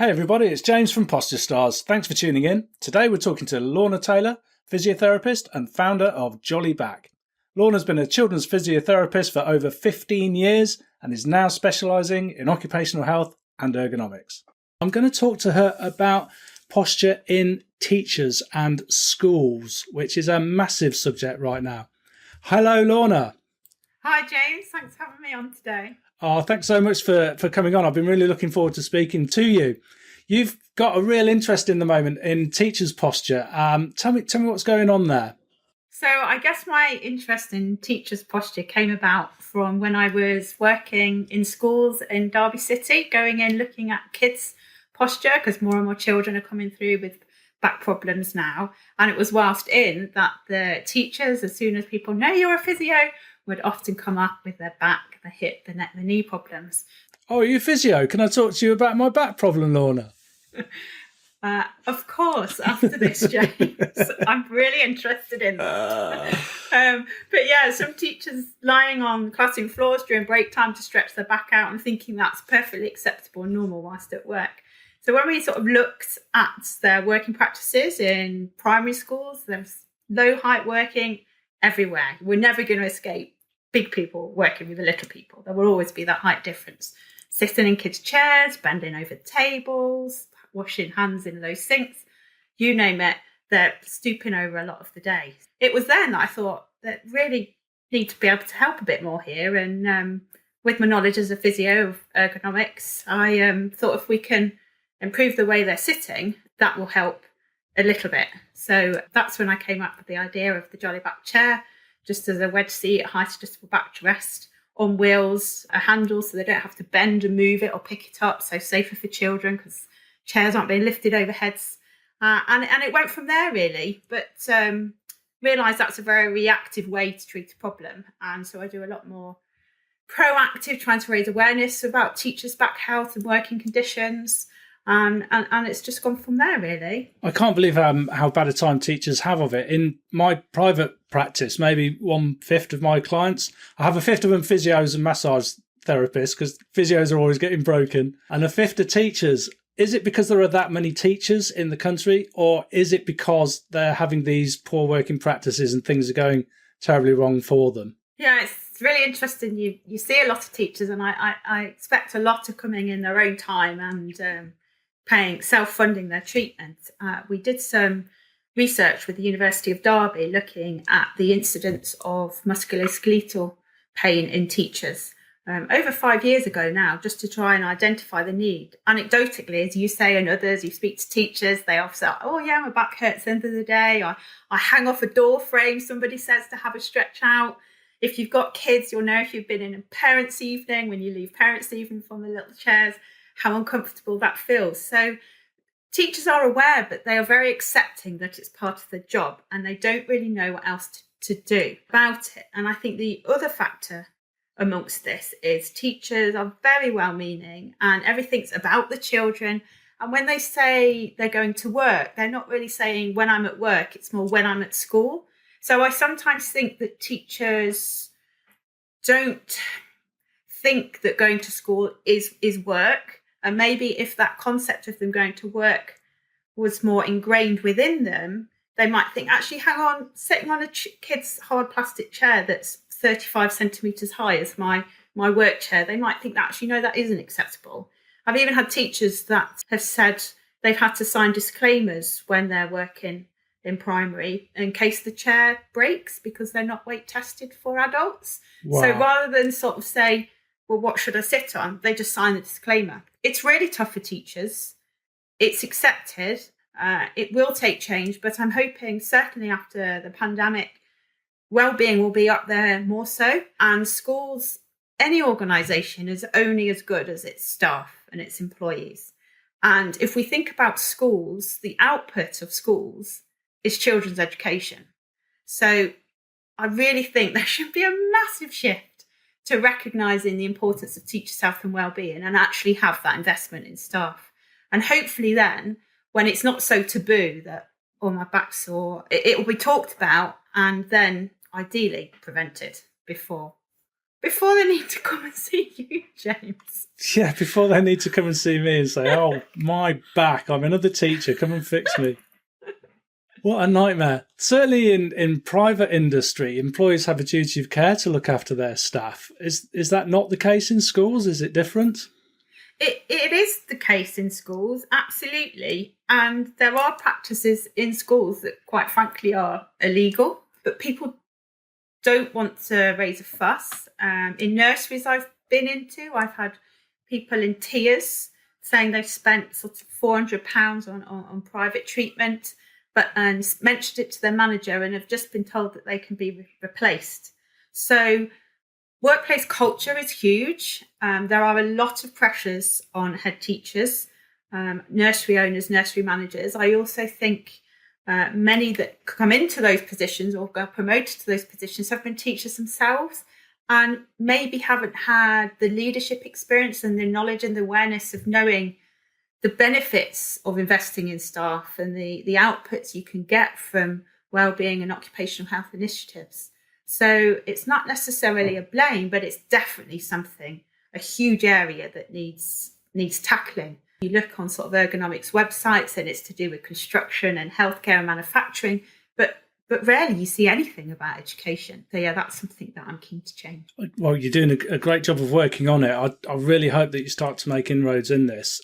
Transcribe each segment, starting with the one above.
Hey everybody, it's James from Posture Stars. Thanks for tuning in. Today we're talking to Lorna Taylor, physiotherapist and founder of Jolly Back. Lorna's been a children's physiotherapist for over 15 years and is now specialising in occupational health and ergonomics. I'm going to talk to her about posture in teachers and schools, which is a massive subject right now. Hello, Lorna. Hi, James. Thanks for having me on today. Oh, thanks so much for coming on. I've been really looking forward to speaking to you. You've got a real interest in the moment in teachers' posture. Tell me what's going on there. So I guess my interest in teachers' posture came about from when I was working in schools in Derby City, going in looking at kids' posture, because more and more children are coming through with back problems now. And it was whilst in that the teachers, as soon as people know you're a physio, would often come up with their back, the hip, the neck, the knee problems. Oh, are you physio? Can I talk to you about my back problem, Lorna? Of course, after this, James. I'm really interested in that. But yeah, some teachers lying on classroom floors during break time to stretch their back out and thinking that's perfectly acceptable and normal whilst at work. So when we sort of looked at their working practices in primary schools, there's low height working everywhere. We're never going to escape big people working with the little people. There will always be that height difference. Sitting in kids' chairs, bending over tables, washing hands in low sinks, you name it, they're stooping over a lot of the day. It was then that I thought that really need to be able to help a bit more here. And with my knowledge as a physio of ergonomics, I thought if we can improve the way they're sitting, that will help a little bit. So that's when I came up with the idea of the Jolly Back chair, just as a wedge seat, height adjustable backrest on wheels, a handle so they don't have to bend and move it or pick it up, so safer for children because chairs aren't being lifted over heads. And it went from there really, but realised that's a very reactive way to treat a problem. And so I do a lot more proactive, trying to raise awareness about teachers' back health and working conditions. And it's just gone from there, really. I can't believe how bad a time teachers have of it. In my private practice, maybe 1/5 of my clients, I have 1/5 of them physios and massage therapists because physios are always getting broken, and 1/5 are teachers. Is it because there are that many teachers in the country, or is it because they're having these poor working practices and things are going terribly wrong for them? Yeah, it's really interesting. You see a lot of teachers, and I expect a lot are coming in their own time and self-funding their treatment. We did some research with the University of Derby looking at the incidence of musculoskeletal pain in teachers over 5 years ago now, just to try and identify the need. Anecdotally, as you say, and others, you speak to teachers, they often say, oh yeah, my back hurts at the end of the day. I hang off a door frame, somebody says, to have a stretch out. If you've got kids, you'll know if you've been in a parents' evening, when you leave parents' evening from the little chairs, how uncomfortable that feels. So teachers are aware, but they are very accepting that it's part of the job and they don't really know what else to do about it. And I think the other factor amongst this is teachers are very well-meaning and everything's about the children. And when they say they're going to work, they're not really saying when I'm at work, it's more when I'm at school. So I sometimes think that teachers don't think that going to school is work. And maybe if that concept of them going to work was more ingrained within them, they might think, actually, hang on, sitting on a kid's hard plastic chair that's 35 centimetres high as my work chair, they might think that, actually, no, that isn't acceptable. I've even had teachers that have said they've had to sign disclaimers when they're working in primary in case the chair breaks because they're not weight tested for adults. Wow. So rather than sort of say, well, what should I sit on? They just sign the disclaimer. It's really tough for teachers. It's accepted. It will take change, but I'm hoping certainly after the pandemic, well-being will be up there more so. And schools, any organisation is only as good as its staff and its employees. And if we think about schools, the output of schools is children's education. So I really think there should be a massive shift to recognising the importance of teachers' health and well-being and actually have that investment in staff. And hopefully then, when it's not so taboo that, oh, my back's sore, it will be talked about and then ideally prevented before. Before they need to come and see you, James. Yeah, before they need to come and see me and say, oh, my back, I'm another teacher, come and fix me. What a nightmare. Certainly in private industry, employees have a duty of care to look after their staff. Is that not the case in schools? Is it different? It is the case in schools, absolutely. And there are practices in schools that, quite frankly, are illegal, but people don't want to raise a fuss. In nurseries I've been into, I've had people in tears saying they've spent sort of £400 on private treatment, and mentioned it to their manager and have just been told that they can be replaced. So workplace culture is huge. There are a lot of pressures on head teachers, nursery owners, nursery managers. I also think many that come into those positions or get promoted to those positions have been teachers themselves and maybe haven't had the leadership experience and the knowledge and the awareness of knowing the benefits of investing in staff and the outputs you can get from wellbeing and occupational health initiatives. So it's not necessarily a blame, but it's definitely something, a huge area that needs tackling. You look on sort of ergonomics websites and it's to do with construction and healthcare and manufacturing, but rarely you see anything about education. So yeah, that's something that I'm keen to change. Well, you're doing a great job of working on it. I really hope that you start to make inroads in this.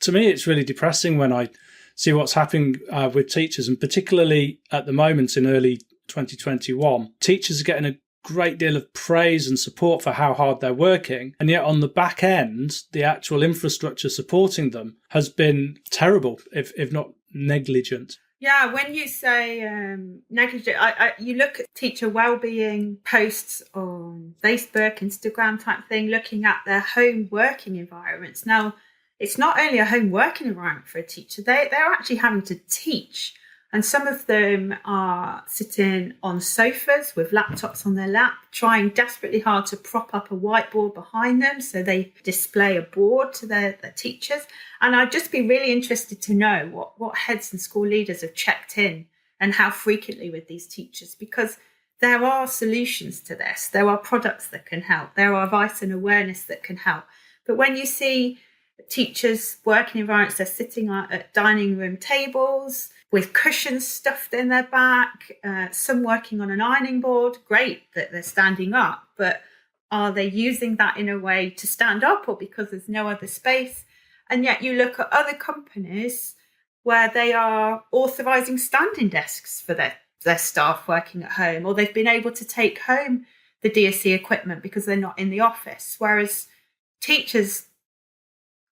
To me, it's really depressing when I see what's happening with teachers, and particularly at the moment in early 2021, teachers are getting a great deal of praise and support for how hard they're working. And yet on the back end, the actual infrastructure supporting them has been terrible, if not negligent. Yeah, when you say negligent, you look at teacher wellbeing posts on Facebook, Instagram type thing, looking at their home working environments. Now, it's not only a home working environment for a teacher, they're actually having to teach. And some of them are sitting on sofas with laptops on their lap, trying desperately hard to prop up a whiteboard behind them so they display a board to their teachers. And I'd just be really interested to know what heads and school leaders have checked in and how frequently with these teachers, because there are solutions to this. There are products that can help. There are advice and awareness that can help. But when you see teachers' working environments, they're sitting at dining room tables with cushions stuffed in their back, some working on an ironing board. Great that they're standing up, but are they using that in a way to stand up or because there's no other space? And yet you look at other companies where they are authorising standing desks for their staff working at home, or they've been able to take home the DSE equipment because they're not in the office. Whereas teachers,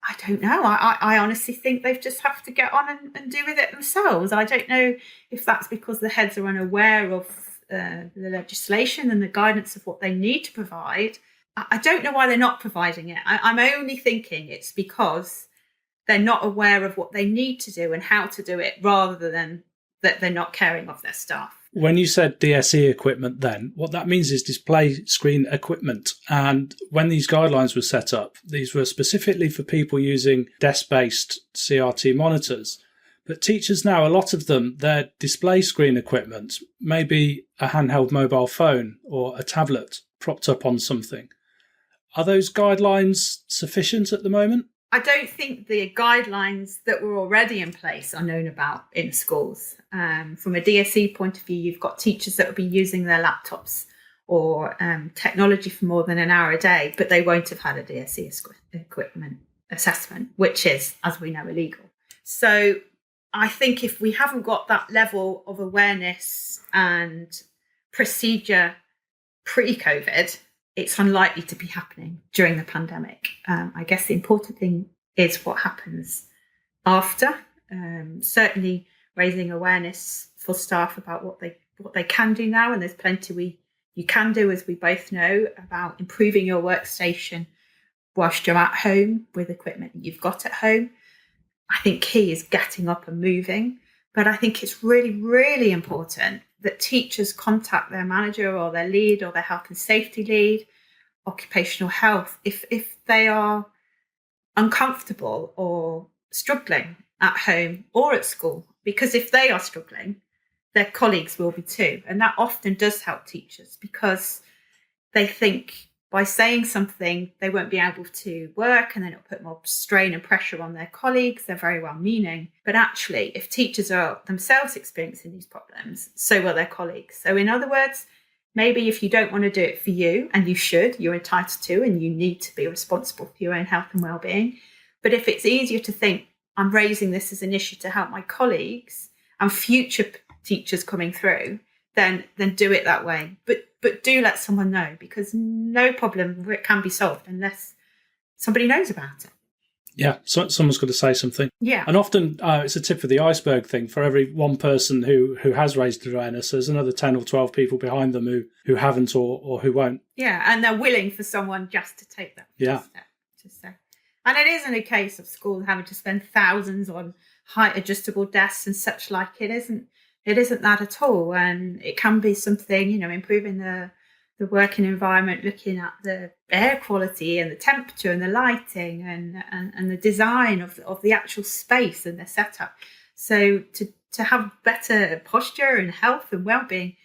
I don't know. I honestly think they just have to get on and do with it themselves. I don't know if that's because the heads are unaware of the legislation and the guidance of what they need to provide. I don't know why they're not providing it. I'm only thinking it's because they're not aware of what they need to do and how to do it, rather than that they're not caring of their staff. When you said DSE equipment then, what that means is display screen equipment. And when these guidelines were set up, these were specifically for people using desk-based CRT monitors. But teachers now, a lot of them, their display screen equipment may be a handheld mobile phone or a tablet propped up on something. Are those guidelines sufficient at the moment? I don't think the guidelines that were already in place are known about in schools. From a DSE point of view, you've got teachers that will be using their laptops or technology for more than an hour a day, but they won't have had a DSE equipment assessment, which is, as we know, illegal. So I think if we haven't got that level of awareness and procedure pre-COVID, it's unlikely to be happening during the pandemic. I guess the important thing is what happens after. Certainly raising awareness for staff about what they can do now, and there's plenty you can do, as we both know, about improving your workstation whilst you're at home with equipment that you've got at home. I think key is getting up and moving, but I think it's really, really important that teachers contact their manager or their lead or their health and safety lead, occupational health, if they are uncomfortable or struggling at home or at school. Because if they are struggling, their colleagues will be too. And that often does help teachers, because they think by saying something, they won't be able to work, and then it'll put more strain and pressure on their colleagues. They're very well meaning. But actually, if teachers are themselves experiencing these problems, so will their colleagues. So in other words, maybe if you don't want to do it for you, and you should, you're entitled to, and you need to be responsible for your own health and well-being. But if it's easier to think, I'm raising this as an issue to help my colleagues and future teachers coming through, then do it that way. But do let someone know, because no problem can be solved unless somebody knows about it. Yeah, so someone's got to say something. Yeah. And often it's a tip of the iceberg thing. For every one person who has raised awareness, there's another 10 or 12 people behind them who haven't or who won't. Yeah, and they're willing for someone just to take that step to say. And it isn't a case of schools having to spend thousands on height adjustable desks and such like. It isn't that at all. And it can be something, improving the working environment, looking at the air quality and the temperature and the lighting and the design of the actual space and the setup. So to have better posture and health and well-being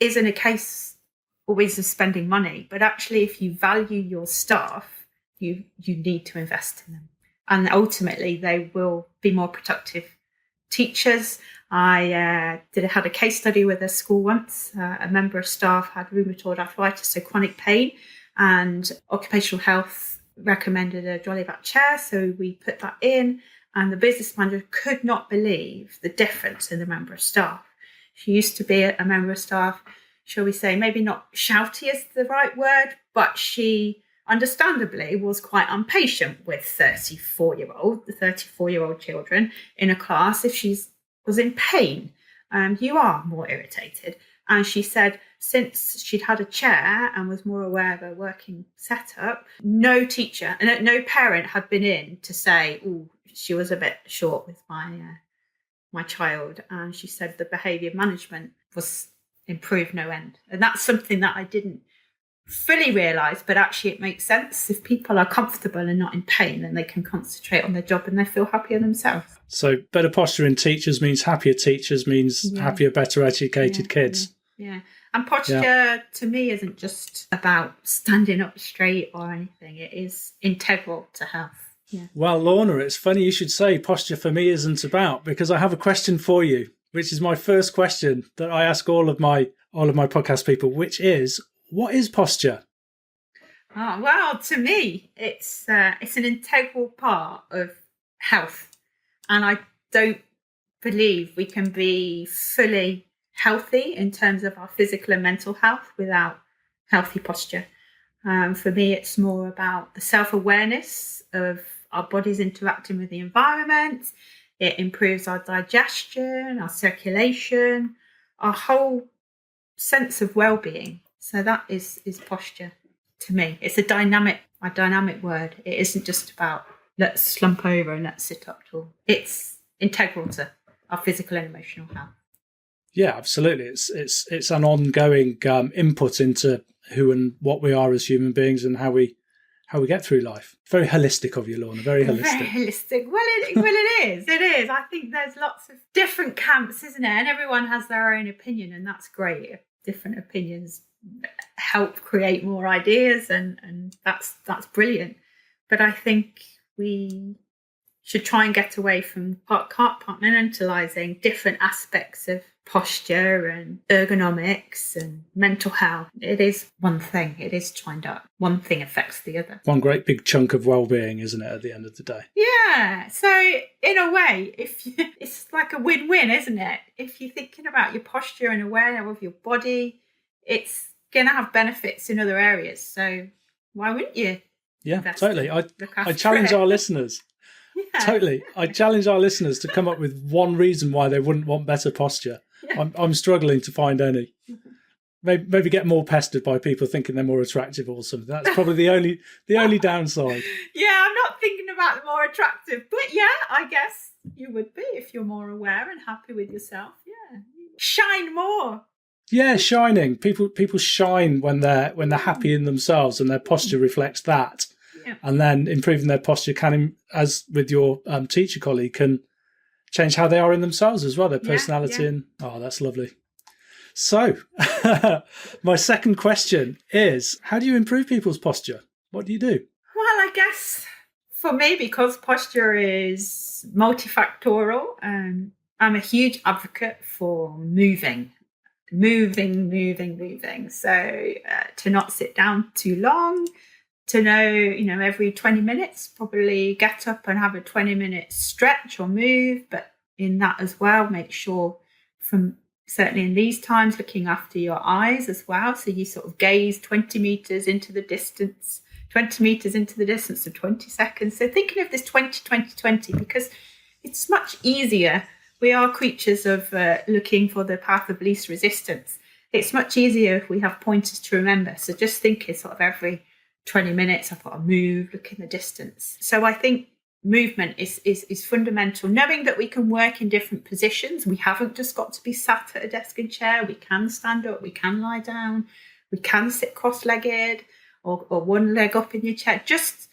isn't a case always of spending money, but actually if you value your staff, you need to invest in them. And ultimately they will be more productive teachers. I had a case study with a school once. A member of staff had rheumatoid arthritis, so chronic pain, and occupational health recommended a jolly back chair. So we put that in, and the business manager could not believe the difference in the member of staff. She used to be a member of staff, shall we say, maybe not shouty is the right word, but she understandably was quite impatient with 34-year-old children in a class. If she was in pain, you are more irritated. And she said since she'd had a chair and was more aware of her working setup, no teacher and no parent had been in to say, oh, she was a bit short with my child. And she said the behaviour management was improved no end. And that's something that I didn't fully realise, but actually it makes sense. If people are comfortable and not in pain, then they can concentrate on their job and they feel happier themselves. So better posture in teachers means happier teachers, means happier, better educated kids. Yeah. And posture to me isn't just about standing up straight or anything. It is integral to health. Yeah. Well, Lorna, it's funny you should say posture for me isn't about, because I have a question for you, which is my first question that I ask all of my podcast people, which is, what is posture? Oh, well, to me, it's an integral part of health. And I don't believe we can be fully healthy in terms of our physical and mental health without healthy posture. For me, it's more about the self-awareness of our bodies interacting with the environment. It improves our digestion, our circulation, our whole sense of well-being. So that is posture to me. It's a dynamic word. It isn't just about let's slump over and let's sit up tall. It's integral to our physical and emotional health. Yeah, absolutely. It's an ongoing input into who and what we are as human beings and how we get through life. Very holistic of you, Lorna. Very holistic. Very holistic. Well, it is. It is. I think there's lots of different camps, isn't it? And everyone has their own opinion, and that's great. Different opinions help create more ideas, and that's brilliant. But I think we should try and get away from compartmentalizing different aspects of posture and ergonomics and mental health. It is one thing. It is joined up. One thing affects the other. One great big chunk of well-being, isn't it, at the end of the day? Yeah. So in a way, it's like a win-win, isn't it? If you're thinking about your posture and aware of your body, it's going to have benefits in other areas. So why wouldn't you? Yeah, totally. I challenge our listeners. Yeah. Totally. I challenge our listeners to come up with one reason why they wouldn't want better posture. Yeah. I'm struggling to find any. Maybe get more pestered by people thinking they're more attractive or something. That's probably the only downside. Yeah, I'm not thinking about more attractive, but yeah, I guess you would be if you're more aware and happy with yourself. Yeah, shine more. Yeah, shining. People shine when they're happy in themselves, and their posture reflects that. Yeah. And then improving their posture can, as with your teacher colleague, can change how they are in themselves as well, their personality. Yeah. And that's lovely. So, my second question is, how do you improve people's posture? What do you do? Well, I guess for me, because posture is multifactorial, I'm a huge advocate for moving. So to not sit down too long, to know, every 20 minutes, probably get up and have a 20-minute stretch or move. But in that as well, make sure certainly in these times, looking after your eyes as well. So you sort of gaze 20 meters into the distance of 20 seconds. So thinking of this 20, because it's much easier. We are creatures of looking for the path of least resistance. It's much easier if we have pointers to remember. So just thinking sort of every 20 minutes, I've got to move, look in the distance. So I think movement is fundamental. Knowing that we can work in different positions. We haven't just got to be sat at a desk and chair. We can stand up, we can lie down, we can sit cross-legged or one leg up in your chair, just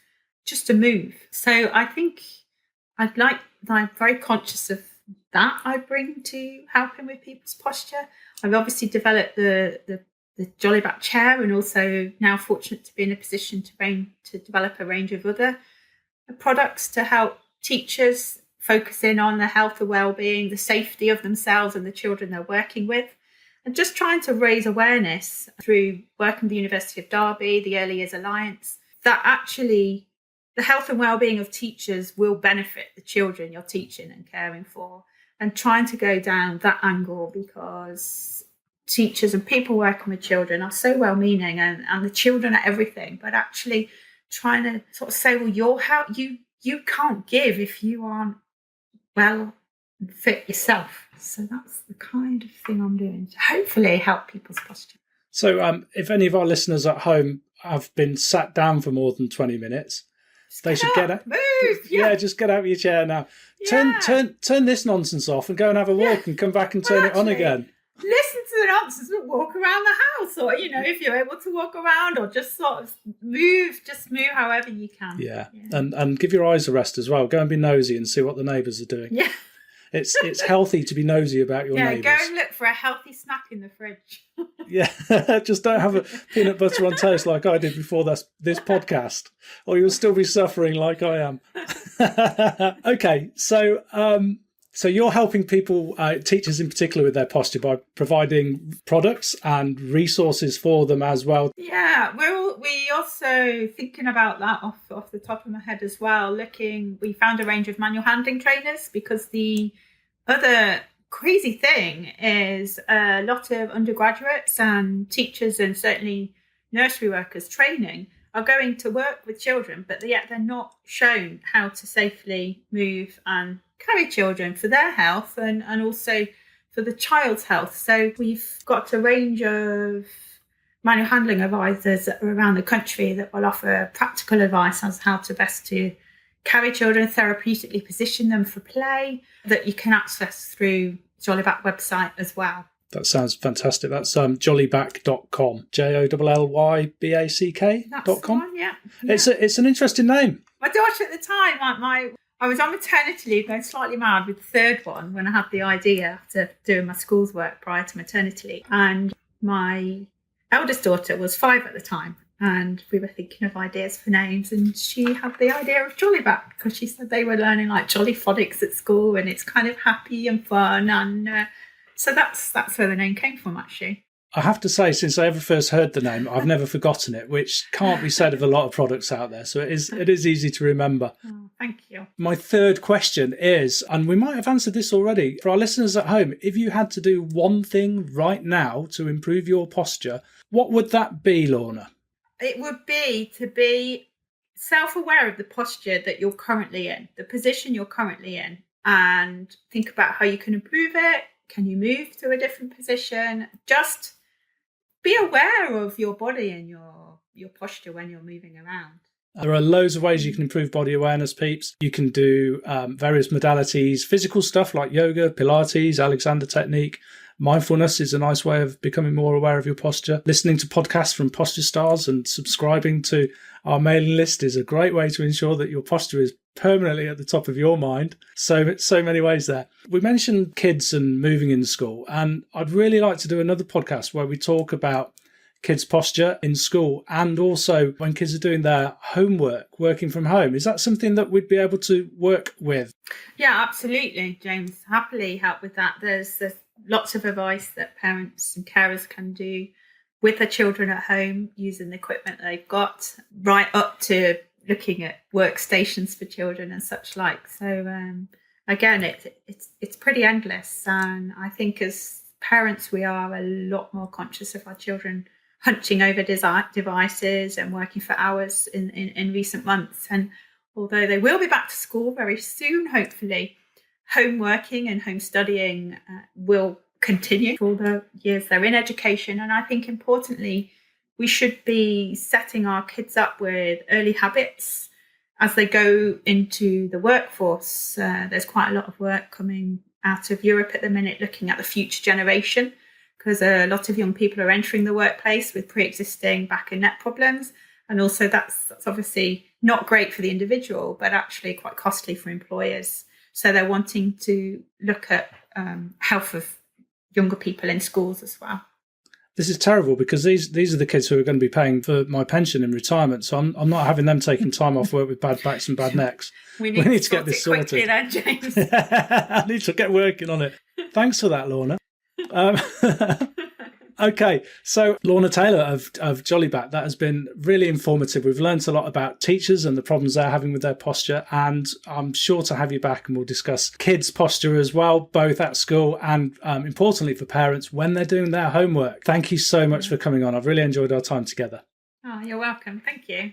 to move. So I think I'm very conscious of that I bring to helping with people's posture. I've obviously developed the Jolly Back chair, and also now fortunate to be in a position to develop a range of other products to help teachers focus in on the health and well-being, the safety of themselves and the children they're working with, and just trying to raise awareness through working with the University of Derby, the Early Years Alliance, that actually the health and well-being of teachers will benefit the children you're teaching and caring for, and trying to go down that angle, because teachers and people working with children are so well-meaning and the children are everything, but actually trying to sort of say, well, you can't give if you aren't well and fit yourself. So that's the kind of thing I'm doing to hopefully help people's posture. So if any of our listeners at home have been sat down for more than 20 minutes, they should get up, move. Just get out of your chair now. Turn this nonsense off and go and have a walk and come back and turn it on again. Listen to the nonsense and walk around the house, or if you're able to walk around, or just sort of move however you can. Yeah. And give your eyes a rest as well. Go and be nosy and see what the neighbours are doing. Yeah. It's healthy to be nosy about your neighbours. Yeah, go and look for a healthy snack in the fridge. Yeah, just don't have a peanut butter on toast like I did before this podcast, or you'll still be suffering like I am. Okay, so you're helping people, teachers in particular, with their posture by providing products and resources for them as well. Yeah, we also thinking about that off the top of my head as well. We found a range of manual handling trainers, because the other crazy thing is a lot of undergraduates and teachers, and certainly nursery workers training, are going to work with children, but yet they're not shown how to safely move and carry children for their health and also for the child's health. So we've got a range of manual handling advisors around the country that will offer practical advice on how to best to carry children, therapeutically position them for play, that you can access through Jolly Back website as well. That sounds fantastic. That's jollyback.com, JOLLYBACK.com. Yeah. It's an interesting name. My daughter at the time, I was on maternity leave, going slightly mad with the third one when I had the idea after doing my school's work prior to maternity leave. And my eldest daughter was 5 at the time, and we were thinking of ideas for names, and she had the idea of Jolly Back, because she said they were learning like jolly phonics at school, and it's kind of happy and fun, and so that's where the name came from, actually. I have to say, since I ever first heard the name, I've never forgotten it, which can't be said of a lot of products out there. So it is easy to remember. Oh, thank you. My third question is, and we might have answered this already, for our listeners at home, if you had to do one thing right now to improve your posture, what would that be, Lorna? It would be to be self-aware of the posture that you're currently in, the position you're currently in, and think about how you can improve it. Can you move to a different position? Just be aware of your body and your posture when you're moving around. There are loads of ways you can improve body awareness, peeps. You can do various modalities, physical stuff like yoga, Pilates, Alexander technique. Mindfulness is a nice way of becoming more aware of your posture. Listening to podcasts from Posture Stars and subscribing to our mailing list is a great way to ensure that your posture is permanently at the top of your mind. So many ways there. We mentioned kids and moving in school, and I'd really like to do another podcast where we talk about kids' posture in school and also when kids are doing their homework, working from home. Is that something that we'd be able to work with? Yeah, absolutely, James. Happily help with that. There's lots of advice that parents and carers can do with their children at home using the equipment they've got, right up to looking at workstations for children and such like. So again, it's pretty endless. And I think as parents, we are a lot more conscious of our children hunching over devices and working for hours in recent months. And although they will be back to school very soon, hopefully, home working and home studying will continue for the years they're in education. And I think importantly, we should be setting our kids up with early habits as they go into the workforce. There's quite a lot of work coming out of Europe at the minute looking at the future generation, because a lot of young people are entering the workplace with pre-existing back and neck problems. And also that's obviously not great for the individual, but actually quite costly for employers. So they're wanting to look at health of younger people in schools as well. This is terrible because these are the kids who are going to be paying for my pension in retirement. So I'm not having them taking time off work with bad backs and bad necks. We need to get this sorted. Quickly then, James. I need to get working on it. Thanks for that, Lorna. Okay, so Lorna Taylor of Jollyback, that has been really informative. We've learned a lot about teachers and the problems they're having with their posture, and I'm sure to have you back and we'll discuss kids' posture as well, both at school and importantly for parents when they're doing their homework. Thank you so much for coming on. I've really enjoyed our time together. Oh, you're welcome. Thank you.